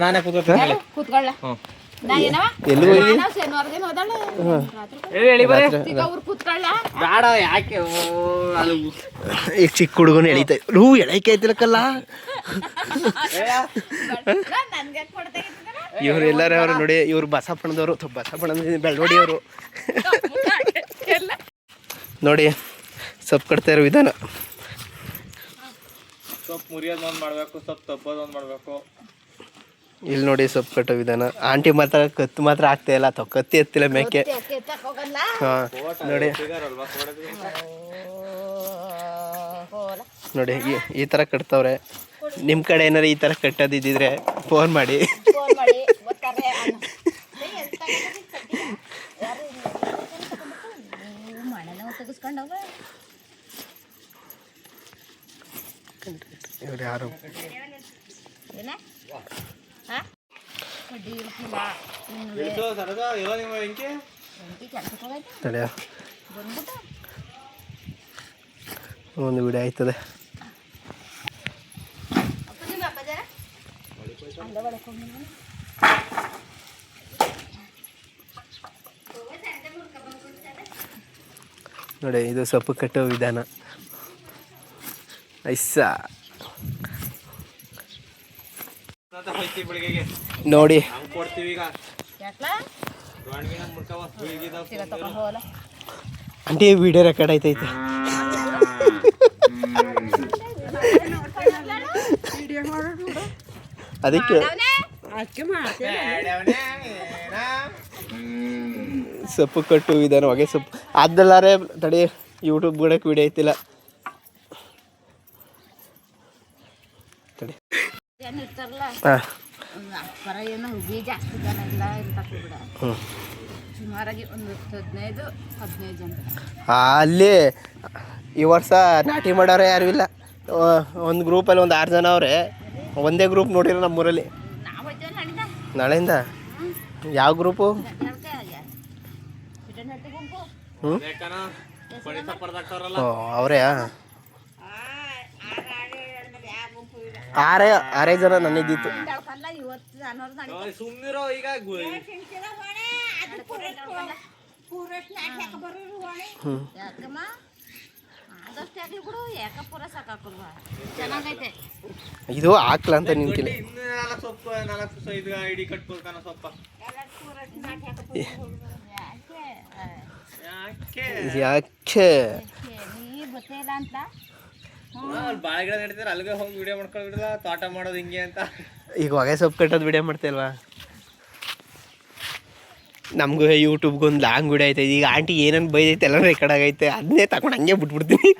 ನಾನೇ ಕೂತ್ಕೊಳ್ಳ ಈಗ ಚಿಕ್ಕ ಹುಡುಗನ ಎಳಿತ ಎಳಕ್ಕೆ ಐತಿಲಕ್ಕಲ್ಲ ಇವ್ರು ಎಲ್ಲಾರ ಅವ್ರು ನೋಡಿ ಇವ್ರು ಬಸಪ್ಪಣ್ಣದವರು ಬಸಪ್ಪಣ್ಣ ಬೆಳ್ನೋಡಿ ಅವರು ನೋಡಿ ಸೊಪ್ಪು ಕಟ್ತಾ ಇರೋ ವಿಧಾನ. ಸೊಪ್ಪು ಮುರಿಯೋದು ಒಂದು ಮಾಡಬೇಕು, ಸೊಪ್ಪು ತಪ್ಪೋದು ಒಂದು ಮಾಡಬೇಕು. ಇಲ್ಲಿ ನೋಡಿ ಸೊಪ್ಪು ಕಟ್ಟೋ ವಿಧಾನ. ಆಂಟಿ ಮಾತ್ರ ಕತ್ತು ಮಾತ್ರ ಆಗ್ತಾ ಇಲ್ಲ, ಕತ್ತಿ ಎತ್ತಿಲ್ಲ ಮೇಕೆ. ಹಾಂ ನೋಡಿ ನೋಡಿ ಈ ಥರ ಕಟ್ತವ್ರೆ. ನಿಮ್ಮ ಕಡೆ ಏನಾರು ಈ ಥರ ಕಟ್ಟೋದಿದ್ದಿದ್ರೆ ಫೋನ್ ಮಾಡಿ. ಇವ್ರು ಯಾರು ಒಂದು ವಿಡಿಯೋ ಆಯ್ತದೆ. ನೋಡಿ ಇದು ಸೊಪ್ಪು ಕಟ್ಟೋ ವಿಧಾನ. ಐಸಾ ನೋಡಿ ಆಂಟಿ ವಿಡಿಯೋ ರೆಕಾರ್ಡ್ ಆಯ್ತೈತೆ. ಅದಕ್ಕೆ ಸೊಪ್ಪು ಕಟ್ಟು ವಿಧಾನ ಹೊಗೆ ಸೊಪ್ಪು ಅದಲ್ಲಾರೆ ತಡಿ ಯೂಟ್ಯೂಬ್ ಬಿಡಕ್ಕೆ ವಿಡಿಯೋ ಐತಿಲ್ಲ ತಡಿ. ಅಲ್ಲಿ ಈ ವರ್ಷ ನಾಟಿ ಮಾಡೋರು ಯಾರು ಇಲ್ಲ. ಒಂದು ಗ್ರೂಪಲ್ಲಿ ಒಂದು 6 ಜನ ಅವ್ರೆ. ಒಂದೇ ಗ್ರೂಪ್ ನೋಡಿರೋ ನಮ್ಮೂರಲ್ಲಿ. ನಾಳೆಯಿಂದ ಯಾವ ಗ್ರೂಪು? ಅವರೇ 6 ಜನ ನನ್ನಿದ್ದಿತ್ತು. ಇದು ಹಾಕ್ಲ ಅಂತ ನಿಂತಿಲ್ಲ. ಯಾಕೆ ಬಾಳೆ ಗಿಡ ನಡೀತಾರೆ ಅಲ್ಲಿಗೆ ಹೋಗಿ ವಿಡಿಯೋ ಮಾಡ್ಕೊಳ್ಬಿಡಲ್ಲ, ತೋಟ ಮಾಡೋದು ಹಿಂಗೆ ಅಂತ. ಈಗ ಹೊಗೆ ಸೊಪ್ಪು ಕಟ್ಟೋದು ವಿಡಿಯೋ ಮಾಡ್ತಾಯಿಲ್ವಾ? ನಮಗೂ ಯೂಟ್ಯೂಬ್ಗೆ ಒಂದು ಲಾಂಗ್ ವಿಡಿಯೋ ಐತೆ. ಈಗ ಆಂಟಿ ಏನೇನು ಬೈದೈತೆ ಎಲ್ಲ ರೆಕಾರ್ಡ್ ಆಗೈತೆ. ಅದನ್ನೇ ತಗೊಂಡು ಹಂಗೆ ಬಿಟ್ಬಿಡ್ತೀನಿ.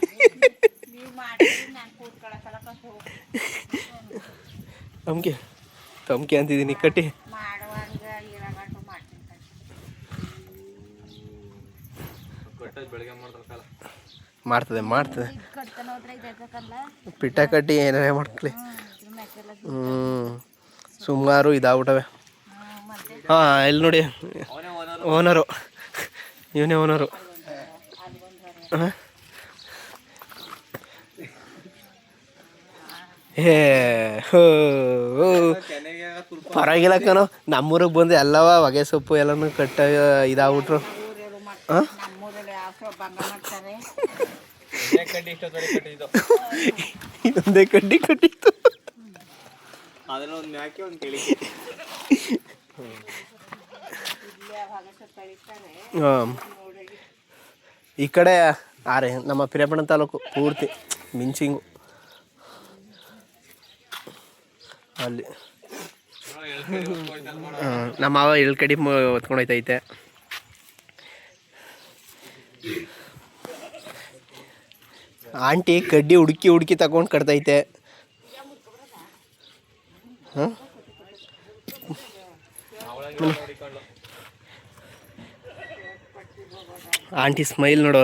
ತಮ್ಕೆ ಅಂತಿದ್ದೀನಿ ಕಟ್ಟಿ. ಮಾಡ್ತದೆ ಪಿಟ್ಟ ಕಟ್ಟಿ ಏನಾರೇ ಮಾಡ್ಕೊಳ್ಳಿ. ಸುಮಾರು ಇದಾಗ್ಬಿಟ್ಟವೆ. ಹಾಂ ಇಲ್ಲಿ ನೋಡಿ ಓನರು, ಇವನೇ ಓನರು. ಪರವಾಗಿಲ್ಲ ಕಣೋ, ನಮ್ಮೂರಿಗೆ ಬಂದು ಎಲ್ಲವ ಹೊಗೆ ಸೊಪ್ಪು ಎಲ್ಲನೂ ಕಟ್ಟ ಇದಾಗ್ಬಿಟ್ರು. ಹಾಂ ಇದೊಂದೇ ಕಡ್ಡಿ ಕಟ್ಟಿತ್ತು. ಹಾಂ ಈ ಕಡೆ ನಮ್ಮ ಪಿರಿಯಾಪಟ್ಟಣ ತಾಲೂಕು ಪೂರ್ತಿ ಮಿಂಚಿಂಗು ಅಲ್ಲಿ. ನಮ್ಮ ಮಾವ ಎಳ್ಕಡಿ ಹೊತ್ಕೊಂಡೋಯ್ತೈತೆ. ಆಂಟಿ ಕಡ್ಡಿ ಹುಡುಕಿ ತಗೊಂಡು ಕಟ್ತೈತೆ. ಹಾಂ ಆಂಟಿ ಸ್ಮೈಲ್ ನೋಡು.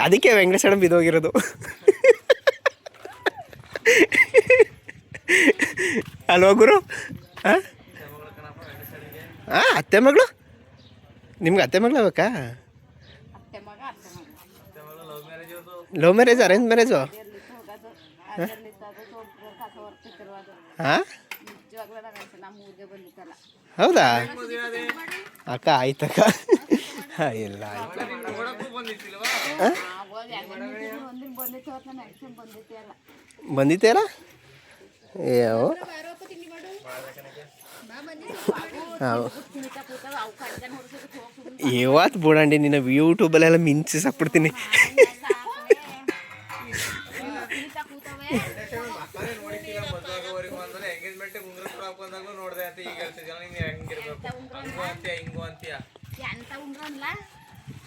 ಅದಕ್ಕೆ ವೆಂಕಟೇಶ್ ಅಣ್ಣ ಬಿದ್ದೋಗಿರೋದು. ಅಲ್ವಾ ಗುರು? ಹಾಂ ಅತ್ತೆ ಮಗಳು? ನಿಮ್ಗೆ ಅತ್ತೆ ಮಗಳು ಬೇಕಾ? Love marriage arrange marriage? ಹಾಂ ಹೌದಾ ಅಕ್ಕ ಆಯ್ತಕ್ಕ ಇಲ್ಲ ಬಂದಿತ್ತೆ ಅಲ್ಲ ಏವು ಇವತ್ತು ಬಿಡಂಡಿ ನಿನ್ನ ಯೂಟ್ಯೂಬಲ್ಲೆಲ್ಲ ಮಿಂಚಿ ಸಾಕ್ಬಿಡ್ತೀನಿ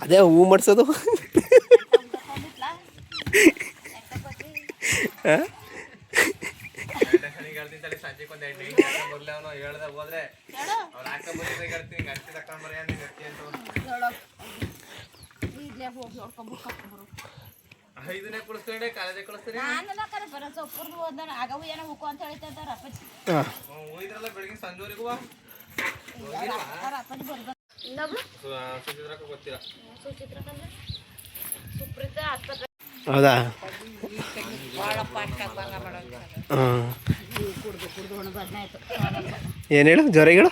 ಅದೇ ಹೂ ಮಾಡ್ಸೋದು ಹೌದಾ ಏನು ಹೇಳು ಜ್ವರ ಹೇಳು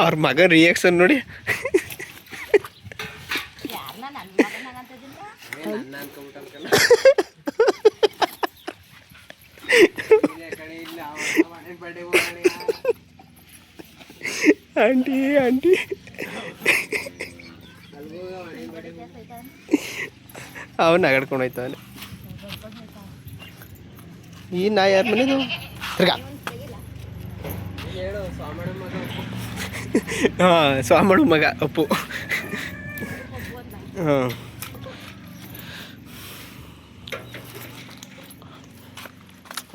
ಅವ್ರ ಮಗ ರಿಯಾಕ್ಷನ್ ನೋಡಿ ಆಂಟಿ ಆಂಟಿ ಅವನು ನಗಾಡ್ಕೊಂಡು ಹೋಯ್ತವನೆ ಈ ನಾ ಯಾರ ಮನೆದು ತಿರ್ಗಾ ಹಾಂ ಸ್ವಾಮಳು ಮಗ ಅಪ್ಪು ಹಾಂ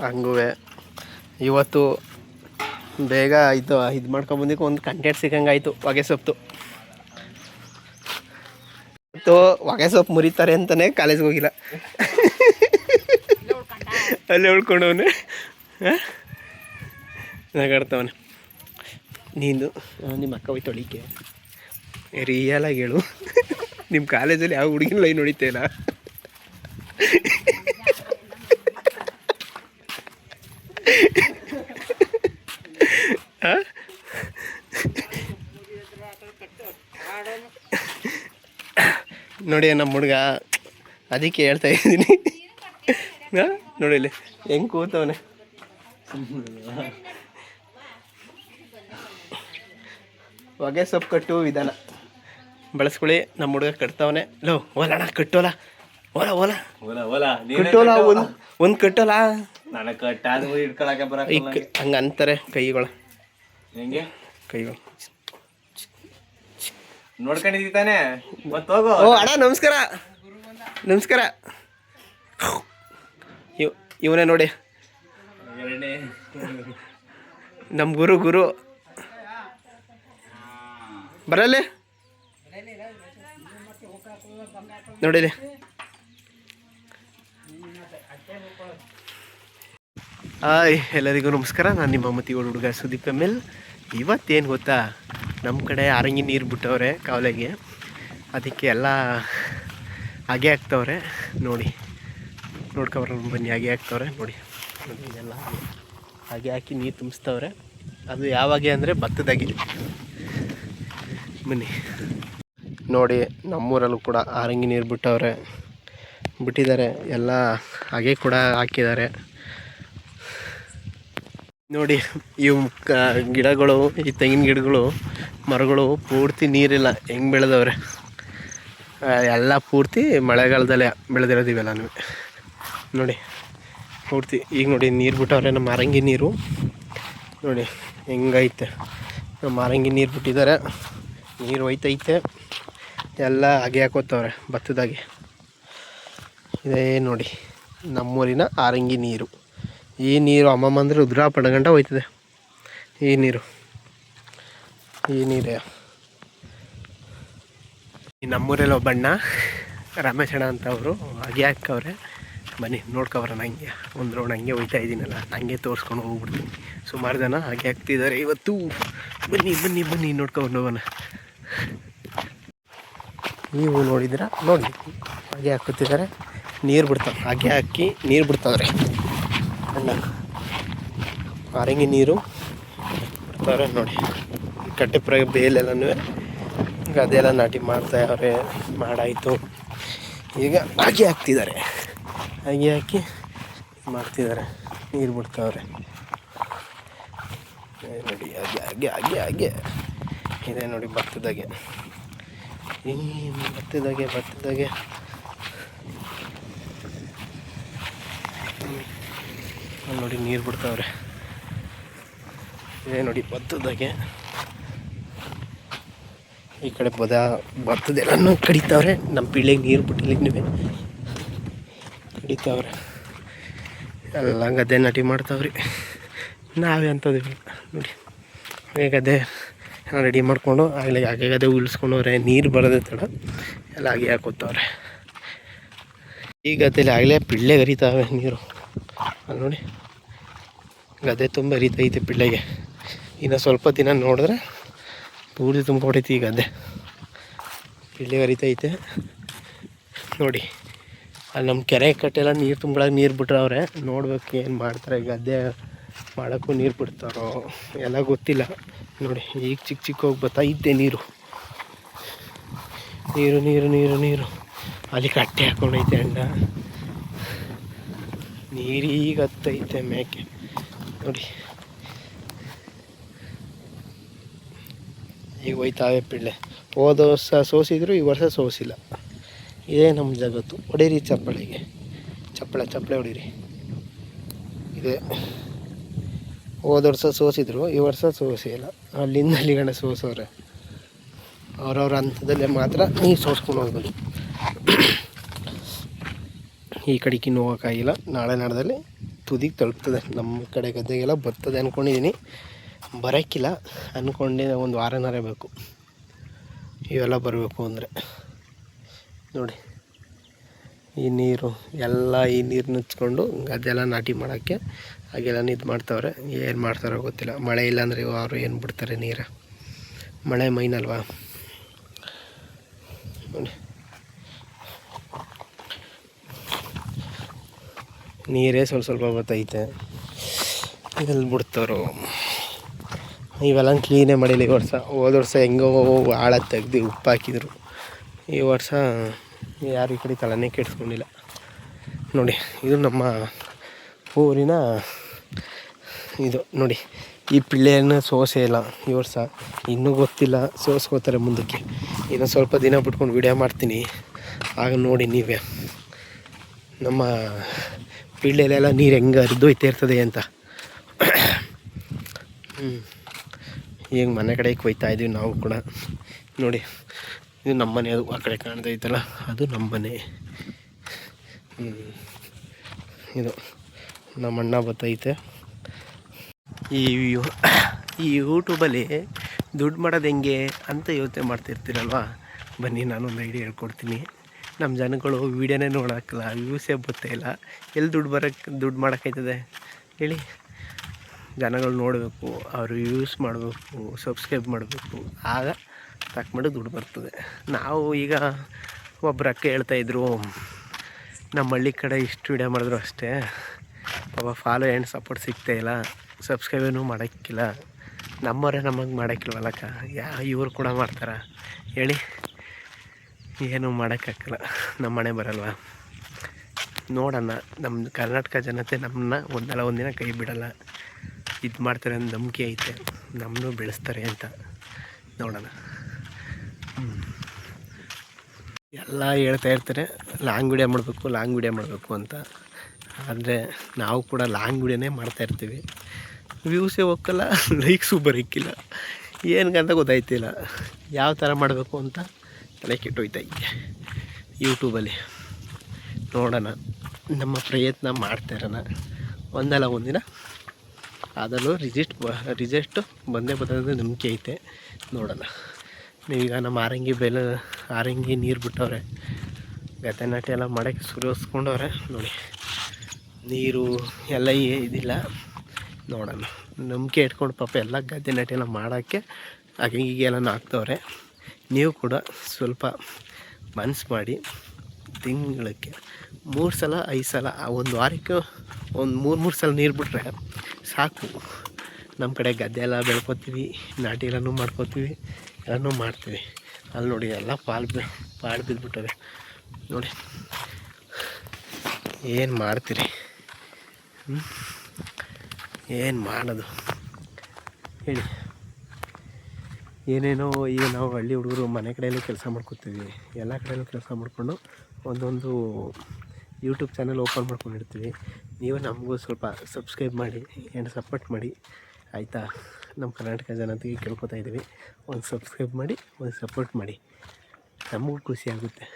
ಹಂಗೂ ಇವತ್ತು ಬೇಗ ಆಯಿತು ಇದು ಮಾಡ್ಕೊಂಬಂದಿಕ್ಕೆ ಒಂದು ಕಂಟೆಂಟ್ ಸಿಕ್ಕಂಗಾಯ್ತು ಹೊಗೆ ಸೊಪ್ಪು ಇವತ್ತು ಹೊಗೆ ಸೊಪ್ಪು ಮುರಿತಾರೆ ಅಂತಲೇ ಕಾಲೇಜ್ಗೆ ಹೋಗಿಲ್ಲ ಅಲ್ಲೇ ಉಳ್ಕೊಂಡವನೆ ನಗಾಡ್ತವನೆ ನೀನು ನಿಮ್ಮ ಅಕ್ಕ ಹೋಯ್ತು ತೊಳಿಕೆ ರಿಯಲಾಗಿ ಹೇಳು ನಿಮ್ಮ ಕಾಲೇಜಲ್ಲಿ ಯಾವ ಹುಡುಗಿನ ಲೈನ್ ಹೊಡಿತೇಲ್ಲ ನೋಡಿ ನಮ್ಮ ಹುಡುಗ ಅದಕ್ಕೆ ಹೇಳ್ತಾ ಇದ್ದೀನಿ ನೋಡಿ ಇಲ್ಲಿ ಹೆಂಗೆ ಕೂತವನೆ ಹೊಗೆ ಸೊಪ್ಪು ಕಟ್ಟು ವಿಧಾನ ಬಳಸ್ಕೊಳ್ಳಿ. ನಮ್ಮ ಹುಡುಗ ಕಟ್ತಾವನೆ ಲೋ ಓಲಣ್ಣ ಕಟ್ಟೋಲ್ಲ ಓಲ ಓಲ ಓಲ ಕಟ್ಟೋಲ್ಲ ಒಂದು ಕಟ್ಟೋಲ್ಲ ನನಗೆ ಕಟ್ಟಾದ ಇಟ್ಕೊಳಕ್ಕೆ ಬರ ಹಂಗೆ ಅಂತಾರೆ ಕೈಗಳು ಹೆಂಗೆ ಕೈಗಳು ನೋಡ್ಕೊಂಡಿದ್ದೀ ತಾನೆ ಮತ್ತೆ ಹೋಗು. ಓ ಅಣ್ಣ ನಮಸ್ಕಾರ ನಮಸ್ಕಾರ. ಇವನೇ ನೋಡಿ ನಮ್ಮ ಗುರು ಬರಲ್ಲ ನೋಡಿಲಿ. ಹಾಯ್ ಎಲ್ಲರಿಗೂ ನಮಸ್ಕಾರ. ನಾನು ನಿಮ್ಮ ಮತಿಗೋಡು ಹುಡುಗ ಸುದೀಪ್ ML. ಇವತ್ತೇನು ಗೊತ್ತಾ, ನಮ್ಮ ಕಡೆ ಆರಂಗಿ ನೀರು ಬಿಟ್ಟವ್ರೆ ಕಾವಲೆಗೆ, ಅದಕ್ಕೆ ಎಲ್ಲ ಹಾಗೆ ಹಾಕ್ತವ್ರೆ ನೋಡಿ. ನೋಡ್ಕೊಬರ ಬನ್ನಿ, ಹಾಗೆ ಹಾಕ್ತವ್ರೆ ನೋಡಿ. ನೋಡಿ ಇದೆಲ್ಲ ಹಾಗೆ ಹಾಕಿ ನೀರು ತುಂಬಿಸ್ತವ್ರೆ. ಅದು ಯಾವಾಗೆ ಅಂದರೆ ಭತ್ತದಾಗೆ. ಬನ್ನಿ ನೋಡಿ, ನಮ್ಮೂರಲ್ಲೂ ಕೂಡ ಆರಂಗಿ ನೀರು ಬಿಟ್ಟಿದ್ದಾರೆ. ಎಲ್ಲ ಹಾಗೆ ಕೂಡ ಹಾಕಿದ್ದಾರೆ ನೋಡಿ. ಇವು ಗಿಡಗಳು, ಈ ತೆಂಗಿನ ಗಿಡಗಳು, ಮರಗಳು ಪೂರ್ತಿ ನೀರಿಲ್ಲ ಹೆಂಗೆ ಬೆಳೆದವ್ರೆ. ಎಲ್ಲ ಪೂರ್ತಿ ಮಳೆಗಾಲದಲ್ಲೇ ಬೆಳೆದಿರೋದು ಇವೆಲ್ಲನೂ ನೋಡಿ ಪೂರ್ತಿ. ಈಗ ನೋಡಿ ನೀರು ಬಿಟ್ಟವ್ರೆ, ನಮ್ಮ ಆರಂಗಿ ನೀರು ನೋಡಿ ಹೆಂಗೈತೆ. ನಮ್ಮ ಆರಂಗಿ ನೀರು ಬಿಟ್ಟಿದ್ದಾರೆ, ನೀರು ಹೋಯ್ತೈತೆ. ಎಲ್ಲ ಹಾಗೆ ಹಾಕೋತವ್ರೆ ಭತ್ತದಾಗೆ. ಇದೇ ನೋಡಿ ನಮ್ಮೂರಿನ ಆರಂಗಿ ನೀರು. ಈ ನೀರು ಅಮ್ಮಮ್ಮ ಅಂದರೆ ರುದ್ರಾ ಪಡಗಂಟ ಹೋಯ್ತದೆ ಈ ನೀರೇ. ಈ ನಮ್ಮೂರಲ್ಲಿ ಒಬ್ಬಣ್ಣ ರಮೇಶಣ್ಣ ಅಂತ ಅವರು ಹಾಗೆ ಹಾಕವ್ರೆ. ಬನ್ನಿ ನೋಡ್ಕೊಬರೋಣ. ಹಂಗೆ ಒಂದು ರೌಂಡ್ ಹಂಗೆ ಹೋಯ್ತಾ ಇದ್ದೀನಲ್ಲ, ಹಂಗೆ ತೋರಿಸ್ಕೊಂಡು ಹೋಗ್ಬಿಡ್ತೀನಿ. ಸುಮಾರು ಜನ ಹಾಗೆ ಹಾಕ್ತಿದ್ದಾರೆ ಇವತ್ತು. ಬನ್ನಿ ನೋಡ್ಕೊಂಡು ಹೋಗೋಣ. ನೀವು ನೋಡಿದ್ದೀರಾ ನೋಡಿ ಹಾಗೆ ಹಾಕುತ್ತಿದ್ದಾರೆ, ನೀರು ಬಿಡ್ತಾವೆ, ಹಾಗೆ ಹಾಕಿ ನೀರು ಬಿಡ್ತಾವ್ರೆ ಅಣ್ಣ, ಆರಂಗಿ ನೀರು ಬಿಡ್ತಾವ್ರೆ ನೋಡಿ. ಕಟ್ಟೆ ಬೇಲೆಲ್ಲನೂ ಗದ್ದೆಲ್ಲ ನಾಟಿ ಮಾಡ್ತಾವ್ರೆ, ಮಾಡಾಯಿತು. ಈಗ ಹಾಗೆ ಹಾಕ್ತಿದ್ದಾರೆ, ಹಾಗೆ ಹಾಕಿ ಮಾಡ್ತಿದ್ದಾರೆ, ನೀರು ಬಿಡ್ತಾವ್ರೆ ನೋಡಿ. ಹಾಗೆ ಹಾಗೆ ಹಾಗೆ ಹಾಗೆ ಇದೆ ನೋಡಿ ಭತ್ತದಾಗೆ, ಈ ಭತ್ತದಾಗೆ ನೋಡಿ ನೀರು ಬಿಡ್ತಾವ್ರೆ. ಇದೆ ನೋಡಿ ಭತ್ತದಾಗೆ, ಈ ಕಡೆ ಭತ್ತದೆಲ್ಲನೂ ಕಡಿತಾವ್ರೆ. ನಮ್ಮ ಪಿಳ್ಳೆಗೆ ನೀರು ಬಿಟ್ಟಿಲ್ಲಿಗೆ ಕಡಿತಾವ್ರೆ, ಎಲ್ಲ ಗದ್ದೆ ನಾಟಿ ಮಾಡ್ತಾವ್ರಿ. ನಾವೇ ಅಂಥದ್ದು ನೋಡಿ, ಗದ್ದೆ ರೆಡಿ ಮಾಡಿಕೊಂಡು ಹಾಗೆ ಗದ್ದೆ ಉಳಿಸ್ಕೊಂಡವ್ರೆ. ನೀರು ಬರೋದೇ ತಡ ಎಲ್ಲ ಹಾಗೆ ಹಾಕೋತವ್ರೆ. ಈ ಗದ್ದೆಲಿ ಆಗಲೇ ಪಿಳ್ಳೆ ಹರಿತಾವೆ ನೀರು, ಅಲ್ಲಿ ನೋಡಿ ಗದ್ದೆ ತುಂಬ ಹರಿತೈತೆ ಪಿಳ್ಳೆಗೆ. ಇನ್ನು ಸ್ವಲ್ಪ ದಿನ ನೋಡಿದ್ರೆ ಪೂರ್ತಿ ತುಂಬಿಕೊಡೈತಿ ಈ ಗದ್ದೆ, ಪಿಳ್ಳೆ ಹರಿತೈತೆ ನೋಡಿ. ಅಲ್ಲಿ ನಮ್ಮ ಕೆರೆ ಕಟ್ಟೆಲ್ಲ ನೀರು ತುಂಬಿಳಾಗ ನೀರು ಬಿಟ್ರವ್ರೆ, ನೋಡ್ಬೇಕು ಏನು ಮಾಡ್ತಾರೆ. ಗದ್ದೆ ಮಾಡೋಕ್ಕೂ ನೀರು ಬಿಡ್ತಾರೋ ಎಲ್ಲ ಗೊತ್ತಿಲ್ಲ ನೋಡಿ. ಈಗ ಚಿಕ್ಕ ಹೋಗಿ ಬರ್ತೈತೆ ನೀರು, ನೀರು ನೀರು ನೀರು ನೀರು ಅಲ್ಲಿ ಕಟ್ಟೆ ಹಾಕೊಂಡೈತೆ ಅಣ್ಣ, ನೀರೀಗ ಹತ್ತೈತೆ ಮೇಕೆ ನೋಡಿ. ಈಗ ಹೋಯ್ತಾವೆ ಪಿಳ್ಳೆ. ಹೋದ ವರ್ಷ ಸೋಸಿದ್ರು, ಈ ವರ್ಷ ಸೋಸಿಲ್ಲ. ಇದೇ ನಮ್ಮ ಜಗತ್ತು. ಹೊಡೀರಿ ಚಪ್ಪಳೆಗೆ, ಚಪ್ಪಳೆ ಹೊಡೀರಿ. ಇದೆ ಹೋದ ವರ್ಷ ಸೋಸಿದ್ರು, ಈ ವರ್ಷ ಸೋಸಿಲ್ಲ. ಅಲ್ಲಿಂದ ಅಲ್ಲಿಗಣ ಸೋಸೋರೆ, ಅವ್ರವ್ರ ಹಂತದಲ್ಲೇ ಮಾತ್ರ ನೀರು ಸೋಸ್ಕೊಂಡು ಹೋಗ್ಬೋದು. ಈ ಕಡೆಗೆ ಹೋಗೋಕ್ಕಾಗಿಲ್ಲ, ನಾಳೆ ನಾಡದಲ್ಲಿ ತುದಿಗೆ ತಲುಪ್ತದೆ. ನಮ್ಮ ಕಡೆ ಗದ್ದೆಗೆಲ್ಲ ಬರ್ತದೆ ಅಂದ್ಕೊಂಡಿದ್ದೀನಿ, ಬರೋಕ್ಕಿಲ್ಲ ಅಂದ್ಕೊಂಡೆ. ಒಂದು ವಾರನಾರೇ ಬೇಕು ಇವೆಲ್ಲ ಬರಬೇಕು ಅಂದರೆ ನೋಡಿ. ಈ ನೀರು ಎಲ್ಲ ಈ ನೀರು ನುಚ್ಕೊಂಡು ಗದ್ದೆಲ್ಲ ನಾಟಿ ಮಾಡೋಕ್ಕೆ ಹಾಗೆಲ್ಲ ಇದು ಮಾಡ್ತಾವ್ರೆ. ಏನು ಮಾಡ್ತಾರೋ ಗೊತ್ತಿಲ್ಲ. ಮಳೆ ಇಲ್ಲಾಂದರೆ ಅವರು ಏನು ಬಿಡ್ತಾರೆ ನೀರು, ಮಳೆ ಮೈನಲ್ವಾ ನೋಡಿ. ನೀರೇ ಸ್ವಲ್ಪ ಬರ್ತೈತೆ, ಎಲ್ಲಿ ಬಿಡ್ತಾರೋ. ಇವೆಲ್ಲ ಕ್ಲೀನೇ ಮಾಡಿಲ್ಲ ಈ ವರ್ಷ. ಹೋದ ವರ್ಷ ಹೆಂಗೋ ಆಳ ತೆಗ್ದು ಉಪ್ಪು ಹಾಕಿದ್ರು. ಈ ವರ್ಷ ಯಾರು ಈ ಕಡೆ ತಲೆನೇ ಕೆಡಿಸ್ಕೊಂಡಿಲ್ಲ ನೋಡಿ. ಇದು ನಮ್ಮ ಊರಿನ ಇದು ನೋಡಿ. ಈ ಪಿಳ್ಳೆಯನ್ನು ಸೋಸೆ ಇಲ್ಲ ಈ ವರ್ಷ, ಇನ್ನೂ ಗೊತ್ತಿಲ್ಲ. ಸೋಸ್ಕೋತಾರೆ ಮುಂದಕ್ಕೆ. ಇನ್ನು ಸ್ವಲ್ಪ ದಿನ ಬಿಟ್ಕೊಂಡು ವಿಡಿಯೋ ಮಾಡ್ತೀನಿ, ಆಗ ನೋಡಿ ನೀವೇ ನಮ್ಮ ಪಿಳ್ಳೆಲೆಲ್ಲ ನೀರು ಹೆಂಗೆ ಹರಿದೋಯ್ತಾ ಇರ್ತದೆ ಅಂತ. ಈಗ ಮನೆ ಕಡೆಗೆ ಹೋಯ್ತಾ ಇದ್ದೀವಿ ನಾವು ಕೂಡ ನೋಡಿ. ಇದು ನಮ್ಮ ಮನೆ, ಅದು ಆ ಕಡೆ ಕಾಣ್ತೈತಲ್ಲ ಅದು ನಮ್ಮ ಮನೆ. ಇದು ನಮ್ಮ ಅಣ್ಣ ಬರ್ತೈತೆ. ಈ ಯೂಟ್ಯೂಬಲ್ಲಿ ದುಡ್ಡು ಮಾಡೋದು ಹೆಂಗೆ ಅಂತ ಯೋಚನೆ ಮಾಡ್ತಿರ್ತೀರಲ್ವ, ಬನ್ನಿ ನಾನೊಂದು ಐಡಿಯಾ ಹೇಳ್ಕೊಡ್ತೀನಿ. ನಮ್ಮ ಜನಗಳು ವೀಡಿಯೋನೇ ನೋಡೋಕ್ಕಲ್ಲ, ವ್ಯೂಸೇ ಬರ್ತಾಯಿಲ್ಲ, ಎಲ್ಲಿ ದುಡ್ಡು ಮಾಡೋಕ್ಕೈತದೆ ಹೇಳಿ. ಜನಗಳು ನೋಡಬೇಕು, ಅವರು ಯೂಸ್ ಮಾಡಬೇಕು, ಸಬ್ಸ್ಕ್ರೈಬ್ ಮಾಡಬೇಕು, ಆಗ ತಕ್ಕಮಟ್ಟು ದುಡ್ಡು ಬರ್ತದೆ. ನಾವು ಈಗ ಒಬ್ಬರು ಅಕ್ಕ ಹೇಳ್ತಾಯಿದ್ರು, ನಮ್ಮ ಹಳ್ಳಿ ಕಡೆ ಇಷ್ಟು ವೀಡಿಯೋ ಮಾಡಿದ್ರು ಅಷ್ಟೇ, ಪಾಪ ಫಾಲೋ ಆ್ಯಂಡ್ ಸಪೋರ್ಟ್ ಸಿಗ್ತಾಯಿಲ್ಲ, ಸಬ್ಸ್ಕ್ರೈಬೇನೂ ಮಾಡೋಕ್ಕಿಲ್ಲ. ನಮ್ಮವರೇ ನಮಗೆ ಮಾಡೋಕ್ಕಿಲ್ವಲ್ಲಕ್ಕ, ಇವ್ರು ಕೂಡ ಮಾಡ್ತಾರೆ ಹೇಳಿ. ಏನೂ ಮಾಡೋಕ್ಕಾಗಲ್ಲ, ನಮ್ಮ ಮನೆ ಬರಲ್ವ. ನೋಡೋಣ, ನಮ್ಮ ಕರ್ನಾಟಕ ಜನತೆ ನಮ್ಮನ್ನ ಒಂದಲ್ಲ ಒಂದಿನ ಕೈ ಬಿಡಲ್ಲ, ಇದು ಮಾಡ್ತಾರೆ ಅಂತ ನಂಬಿಕೆ ಐತೆ, ನಮ್ಮನ್ನು ಬೆಳೆಸ್ತಾರೆ ಅಂತ. ನೋಡೋಣ. ಎಲ್ಲ ಹೇಳ್ತಾ ಇರ್ತಾರೆ ಲಾಂಗ್ ವೀಡಿಯೋ ಮಾಡಬೇಕು ಅಂತ. ಆದರೆ ನಾವು ಕೂಡ ಲಾಂಗ್ ವೀಡಿಯೋನೇ ಮಾಡ್ತಾಯಿರ್ತೀವಿ. ವ್ಯೂಸೇ ಹೋಗಲ್ಲ, ಲೈಕ್ಸು ಬರೋಕ್ಕಿಲ್ಲ, ಏನಕ್ಕಂತ ಗೊತ್ತಾಯ್ತಿಲ್ಲ. ಯಾವ ಥರ ಮಾಡಬೇಕು ಅಂತ ತಲೆ ಕೆಟ್ಟೋಯ್ತೈತೆ ಯೂಟ್ಯೂಬಲ್ಲಿ. ನೋಡೋಣ, ನಮ್ಮ ಪ್ರಯತ್ನ ಮಾಡ್ತಾಯಿರೋಣ, ಒಂದಲ್ಲ ಒಂದಿನ ಅದರಲ್ಲೂ ರಿಜೆಕ್ಟು ಬಂದೇ ಬರ್ತದೆ ನಂಬಿಕೆ ಐತೆ. ನೋಡೋಣ. ನೀವೀಗ ನಮ್ಮ ಆರಂಗಿ ನೀರು ಬಿಟ್ಟವ್ರೆ, ಗದ್ದೆ ನಾಟಿ ಎಲ್ಲ ಮಾಡೋಕ್ಕೆ ಸುರಿಸ್ಕೊಂಡವ್ರೆ ನೋಡಿ. ನೀರು ಎಲ್ಲ ಇದಿಲ್ಲ, ನೋಡೋಣ. ನಂಬಿಕೆ ಇಟ್ಕೊಂಡು ಪಾಪ ಎಲ್ಲ ಗದ್ದೆ ನಾಟಿ ಎಲ್ಲ ಮಾಡೋಕ್ಕೆ ಹೀಗೆಲ್ಲ ಹಾಕ್ತವ್ರೆ. ನೀವು ಕೂಡ ಸ್ವಲ್ಪ ಮನ್ಸು ಮಾಡಿ ತಿಂಗಳಿಗೆ 3 ಸಲ 5 ಸಲ ಒಂದು ವಾರಕ್ಕೆ ಒಂದು 3 ಸಲ ನೀರು ಬಿಟ್ರೆ ಸಾಕು. ನಮ್ಮ ಕಡೆ ಗದ್ದೆ ಎಲ್ಲ ಬೆಳ್ಕೊತೀವಿ, ನಾಟಿ ಎಲ್ಲನೂ ಮಾಡ್ಕೊತೀವಿ, ಎಲ್ಲನೂ ಮಾಡ್ತೀವಿ. ಅಲ್ಲಿ ನೋಡಿ ಎಲ್ಲ ಪಾಳು ಬಿದ್ದುಬಿಟ್ಟವೆ ನೋಡಿ. ಏನು ಮಾಡ್ತೀರಿ? ಏನು ಮಾಡೋದು ಹೇಳಿ? ಏನೇನೋ ಈಗ ನಾವು ಹಳ್ಳಿ ಹುಡುಗರು ಮನೆ ಕಡೆಯಲ್ಲೂ ಕೆಲಸ ಮಾಡ್ಕೊತೀವಿ, ಎಲ್ಲ ಕಡೆಯಲ್ಲೂ ಕೆಲಸ ಮಾಡಿಕೊಂಡು ಒಂದೊಂದು ಯೂಟ್ಯೂಬ್ ಚಾನಲ್ ಓಪನ್ ಮಾಡ್ಕೊಂಡಿರ್ತೀವಿ. ನೀವು ನಮಗೂ ಸ್ವಲ್ಪ ಸಬ್ಸ್ಕ್ರೈಬ್ ಮಾಡಿ ಏನು ಸಪೋರ್ಟ್ ಮಾಡಿ ಆಯಿತಾ? ನಮ್ಮ ಕರ್ನಾಟಕ ಜನತೆಗೆ ಕೇಳ್ಕೊತಾ ಇದ್ದೀವಿ, ಒಂದು ಸಬ್ಸ್ಕ್ರೈಬ್ ಮಾಡಿ, ಒಂದು ಸಪೋರ್ಟ್ ಮಾಡಿ, ನಮಗೂ ಖುಷಿ ಆಗುತ್ತೆ.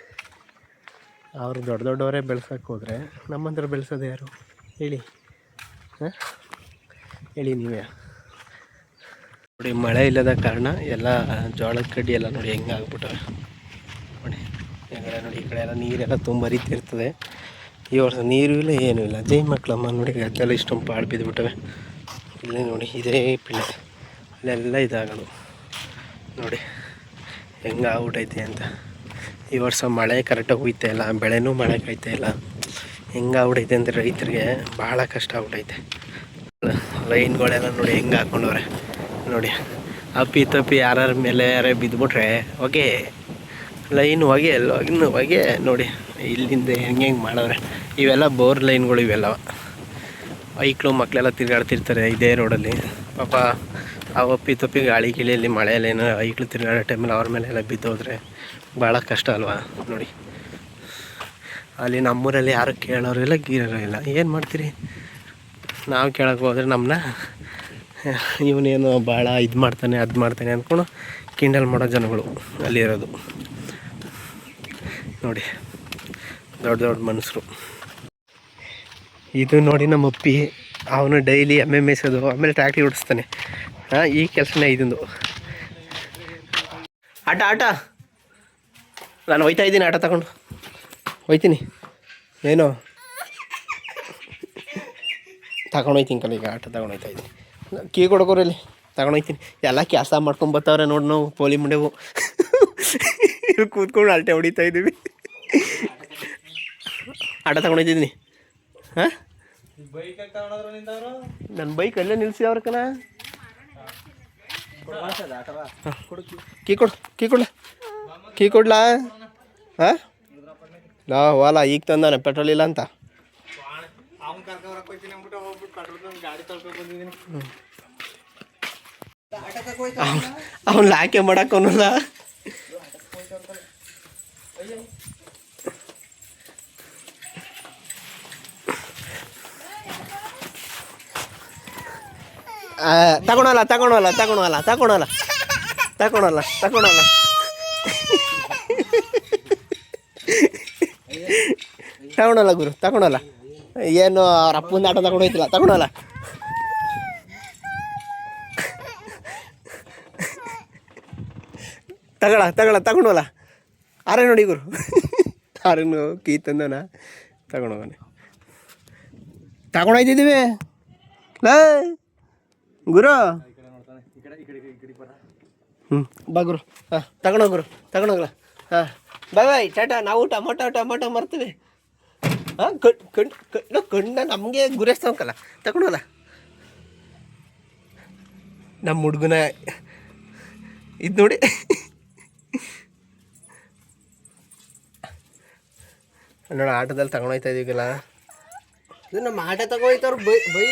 ಅವರು ದೊಡ್ಡವರೇ ಬೆಳ್ಸೋಕ್ಕೆ ಹೋದರೆ ನಮ್ಮಂದ್ರೆ ಬೆಳೆಸೋದು ಯಾರು ಹೇಳಿ? ಹಾಂ ಹೇಳಿ ನೀವೇ. ನೋಡಿ ಮಳೆ ಇಲ್ಲದ ಕಾರಣ ಎಲ್ಲ ಜೋಳದ ಕಡ್ಡಿ ಎಲ್ಲ ನೋಡಿ ಹೆಂಗೆ ಆಗ್ಬಿಟ್ಟವೆ ನೋಡಿ. ಹೆಂಗಡೆ ನೋಡಿ, ಈ ಕಡೆ ಎಲ್ಲ ನೀರೆಲ್ಲ ತುಂಬ ಹರಿತಿರ್ತದೆ. ಈ ವರ್ಷ ನೀರು ಇಲ್ಲ, ಏನೂ ಇಲ್ಲ. ಜೈ ಮಕ್ಕಳಮ್ಮ ನೋಡಿ, ಗದ್ದೆಲ್ಲ ಇಷ್ಟೊಂದು ಪಾಳು ಬಿದ್ದುಬಿಟ್ಟವೆ. ಇಲ್ಲೇ ನೋಡಿ, ಇದೇ ಪಿಳ್ಳೆ ಅಲ್ಲೆಲ್ಲ ಇದಾಗೋದು ನೋಡಿ ಹೆಂಗೆ ಆಗ್ಬಿಟ್ಟೈತೆ ಅಂತ. ಈ ವರ್ಷ ಮಳೆ ಕರೆಕ್ಟಾಗಿ ಹೋಯ್ತಾ ಇಲ್ಲ, ಬೆಳೆನೂ ಮಳೆ ಕಾಯ್ತಾ ಇಲ್ಲ. ಹೆಂಗೆ ಆಗ್ಬಿಟ್ಟೈತೆ ಅಂದರೆ ರೈತರಿಗೆ ಭಾಳ ಕಷ್ಟ ಆಗ್ಬಿಟ್ಟೈತೆ. ಲೈನ್ಗಳೆಲ್ಲ ನೋಡಿ ಹೆಂಗೆ ಹಾಕ್ಕೊಂಡವ್ರೆ ನೋಡಿ. ಅಪ್ಪಿ ತಪ್ಪಿ ಯಾರ್ಯಾರ ಮೇಲೆ ಯಾರೇ ಬಿದ್ದುಬಿಟ್ರೆ ಹೊಗೆ, ಲೈನ್ ಹೊಗೆ, ಲೈನ್ ಹೊಗೆ ನೋಡಿ. ಇಲ್ಲಿಂದ ಹೆಂಗೆ ಮಾಡವ್ರೆ. ಇವೆಲ್ಲ ಬೋರ್ ಲೈನ್ಗಳು ಇವೆಲ್ಲ. ಐಕ್ಳು ಮಕ್ಕಳೆಲ್ಲ ತಿರುಗಾಡ್ತಿರ್ತಾರೆ ಇದೇ ರೋಡಲ್ಲಿ. ಪಾಪ ಅಪ್ಪಿ ತಪ್ಪಿ ಗಾಳಿ ಗಿಳಿಯಲ್ಲಿ ಮಳೆಯಲ್ಲೇನೋ ಐಕ್ಳು ತಿರುಗಾಡೋ ಟೈಮಲ್ಲಿ ಅವ್ರ ಮೇಲೆ ಎಲ್ಲ ಬಿದ್ದೋದ್ರೆ ಭಾಳ ಕಷ್ಟ ಅಲ್ವಾ ನೋಡಿ. ಅಲ್ಲಿ ನಮ್ಮೂರಲ್ಲಿ ಯಾರು ಕೇಳೋರು ಇಲ್ಲ, ಗೀರೋರು ಇಲ್ಲ. ಏನು ಮಾಡ್ತೀರಿ? ನಾವು ಕೇಳೋಕೆ ಹೋದರೆ ನಮ್ಮನ್ನ ಇವನೇನು ಭಾಳ ಇದು ಮಾಡ್ತಾನೆ ಅದು ಮಾಡ್ತಾನೆ ಅಂದ್ಕೊಂಡು ಕಿಂಡಲ್ ಮಾಡೋ ಜನಗಳು ಅಲ್ಲಿರೋದು ನೋಡಿ. ದೊಡ್ಡ ದೊಡ್ಡ ಮನುಷ್ಯರು. ಇದು ನೋಡಿ ನಮ್ಮ ಅಪ್ಪಿ, ಅವನು ಡೈಲಿ ಎಮ್ಮೆ ಮೇಯಿಸೋದು, ಆಮೇಲೆ ಟ್ರ್ಯಾಕ್ಟ್ರಿ ಓಡಿಸ್ತಾನೆ. ಈ ಕೆಲಸನೇ ಇದೊಂದು. ಆಟ ನಾನು ಹೋಯ್ತಾ ಇದ್ದೀನಿ, ಆಟ ತಗೊಂಡು ಹೋಯ್ತೀನಿ. ಏನೋ ತಗೊಂಡೋಯ್ತೀನಿ ಕಲ, ಈಗ ಆಟ ತಗೊಂಡೋಯ್ತಾ ಇದ್ದೀನಿ. ಕೀ ಕೊಡ್ಕೋರಲ್ಲಿ ತಗೊಂಡೋಯ್ತೀನಿ. ಎಲ್ಲ ಕೆಲಸ ಮಾಡ್ಕೊಂಬತ್ತವ್ರೆ ನೋಡಿ. ನಾವು ಪೋಲಿ ಮುಂಡೆವು ಕೂತ್ಕೊಂಡು ಅಲ್ಟೆ ಹೊಡಿತಾ ಇದ್ದೀವಿ. ಆಟ ತಗೊಂಡೋಯ್ತಿದ್ದೀನಿ. ಹಾಂ, ನನ್ನ ಬೈಕ್ ಅಲ್ಲೇ ನಿಲ್ಸಿದವ್ರ ಕಣ. ಕೀ ಕೊಡ್ಲಾ? ಹಾಂ, ವಾಲ ಈಗ ತಂದಾನೆ, ಪೆಟ್ರೋಲ್ ಇಲ್ಲ ಅಂತ. ಅವ್ನು ಲಾಕೆ ಮಾಡಕ್ಕವನಲ್ಲ. ತಗೊಳಲ್ಲ ಗುರು, ತಗೊಳಲ್ಲ. ಏನು ಅವ್ರ ಅಪ್ಪನ ಆಟ ತಗೊಂಡೋಯ್ತಿಲ್ಲ, ತಗೊಳಲ್ಲ. ತಗೊಳಲ್ಲ. ಆರೇ ನೋಡಿ ಗುರು, ಆರೇನು ಕೀ ತಂದವನ ತಗೊಂಡೋಗನೆ. ತಗೊಂಡೋಯ್ತಿದ್ದೀವಿ ಗುರು. ಬಾ ಗುರು. ಹಾಂ, ತಗೊಂಡೋಗ್ಲ. ಹಾಂ, ಬಾಯ್ ಟಾಟಾ. ನಾವು ಟೊಮೊಟೊ ಮರ್ತೀವಿ. ಹಾಂ, ಕಣ್ಣ ನಮಗೆ ಗುರೇಸ್ತವಕಲ್ಲ. ತಗೊಂಡೋಲ್ಲ ನಮ್ಮ ಹುಡುಗನ ಇದು ನೋಡಿ. ನೋಡ, ಆಟದಲ್ಲಿ ತಗೊಂಡೋಯ್ತಾ ಇದೀವಲ್ಲ. ಇದು ನಮ್ಮ ಆಟ ತಗೋಯ್ತವ್ರು ಬೈ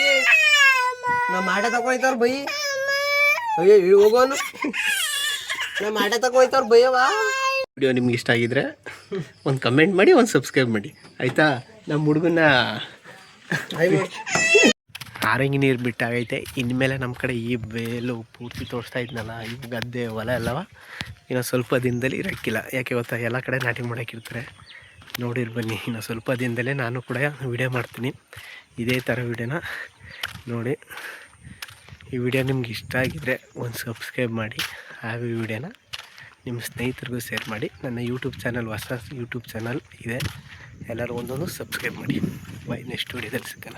ನಮ್ಮ ಆಟ ತಗೋಯ್ತವ್ರು ಬೈ. ಅಯ್ಯೋ ಹೋಗೋನು, ನಮ್ಮ ಆಟ ತಗೋಯ್ತವ್ರು ಬೈಯವ. ವಿಡಿಯೋ ನಿಮ್ಗೆ ಇಷ್ಟ ಆಗಿದ್ರೆ ಒಂದು ಕಮೆಂಟ್ ಮಾಡಿ, ಒಂದು ಸಬ್ಸ್ಕ್ರೈಬ್ ಮಾಡಿ ಆಯಿತಾ? ನಮ್ಮ ಹುಡುಗನ ಆರಂಗಿ ನೀರು ಬಿಟ್ಟಾಗೈತೆ. ಇನ್ಮೇಲೆ ನಮ್ಮ ಕಡೆ ಈ ಬೇಲು ಪೂರ್ತಿ ತೋರಿಸ್ತಾ ಇದ್ನಲ್ಲ, ಈ ಗದ್ದೆ ಹೊಲ ಎಲ್ಲವ ಇನ್ನು ಸ್ವಲ್ಪ ದಿನದಲ್ಲಿ ಇರೋಕ್ಕಿಲ್ಲ. ಯಾಕೆ ಗೊತ್ತಾ, ಎಲ್ಲ ಕಡೆ ನಾಟಿ ಮಾಡೋಕ್ಕಿರ್ತಾರೆ. ನೋಡಿರ್ ಬನ್ನಿ, ಇನ್ನು ಸ್ವಲ್ಪ ದಿನದಲ್ಲೇ ನಾನು ಕೂಡ ವಿಡಿಯೋ ಮಾಡ್ತೀನಿ, ಇದೇ ಥರ ವಿಡಿಯೋನ ನೋಡಿ. ಈ ವಿಡಿಯೋ ನಿಮ್ಗೆ ಇಷ್ಟ ಆಗಿದ್ದರೆ ಒಂದು ಸಬ್ಸ್ಕ್ರೈಬ್ ಮಾಡಿ, ಹಾಗೂ ಈ ವಿಡಿಯೋನ ನಿಮ್ಮ ಸ್ನೇಹಿತರಿಗೂ ಶೇರ್ ಮಾಡಿ. ನನ್ನ ಯೂಟ್ಯೂಬ್ ಚಾನಲ್ ಹೊಸ ಯೂಟ್ಯೂಬ್ ಚಾನಲ್ ಇದೆ, ಎಲ್ಲರೂ ಒಂದೊಂದು ಸಬ್ಸ್ಕ್ರೈಬ್ ಮಾಡಿ. ಬೈ, ನೆಕ್ಸ್ಟ್ ವಿಡಿಯೋದಲ್ಲಿ ಸಿಗೋಣ.